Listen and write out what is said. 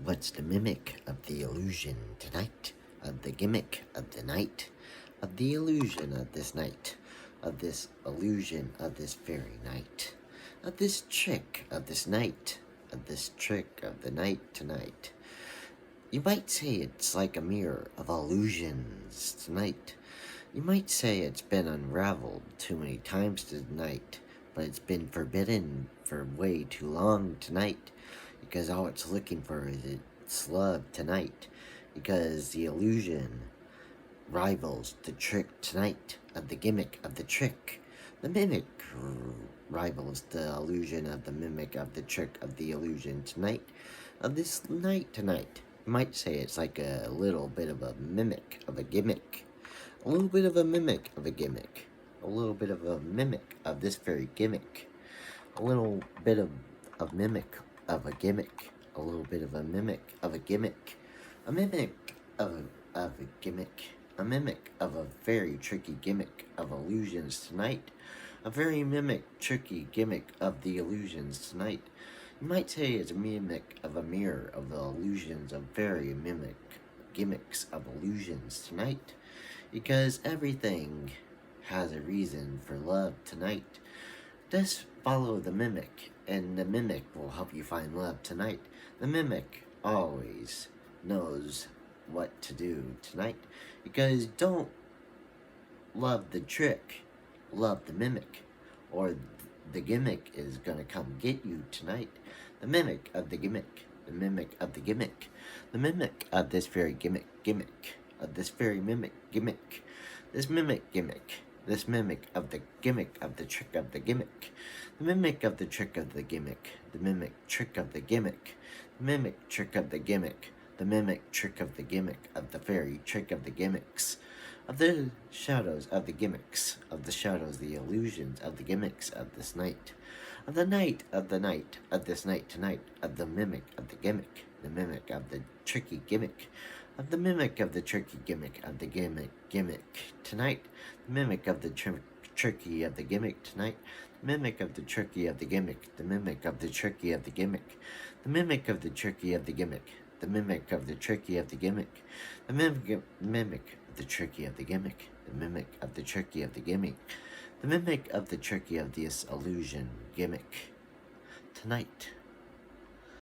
What's the mimic of the illusion tonight? Of the gimmick of the night? Of the illusion of this night? Of this illusion of this very night? Of this trick of this night? Of this trick of the night tonight? You might say it's like a mirror of illusions tonight. You might say it's been unraveled too many times tonight, but it's been forbidden for way too long tonight, because all it's looking for is its love tonight, because the illusion rivals the trick tonight of the gimmick of the trick. The mimic rivals the illusion of the mimic of the trick of the illusion tonight, of this night tonight. You might say it's like a little bit of a mimic of a gimmick. A little bit of a mimic of a gimmick. A little bit of a mimic of this very gimmick. A little bit of a mimic of a gimmick. A little bit of a mimic of a gimmick. A mimic of a gimmick. A mimic of a very tricky gimmick of illusions tonight. A very mimic, tricky gimmick of the illusions tonight. You might say it's a mimic of a mirror of the illusions of very mimic gimmicks of illusions tonight. Because everything has a reason for love tonight. Just follow the mimic, and the mimic will help you find love tonight. The mimic always knows what to do tonight. Because don't love the trick, love the mimic, or the gimmick is gonna come get you tonight. The mimic of the gimmick, the mimic of the gimmick, the mimic of this very gimmick, of this very mimic gimmick, this mimic gimmick, this mimic of the gimmick of the trick of the gimmick, the mimic of the trick of the gimmick, the mimic trick of the gimmick, the mimic trick of the gimmick, the mimic trick of the gimmick of the fairy trick of the gimmicks, of the shadows of the gimmicks, of the shadows, the illusions of the gimmicks of this night, of the night of the night of this night tonight, of the mimic of the gimmick, the mimic of the tricky gimmick, of the mimic of the tricky gimmick of the gimmick tonight, the mimic of the tricky of the gimmick tonight, the mimic of the tricky of the gimmick, the mimic of the tricky of the gimmick, the mimic of the tricky of the gimmick, the mimic of the tricky of the gimmick, the mimic of the tricky of the gimmick, the mimic of the tricky of the gimmick, the mimic of the tricky of this illusion gimmick tonight.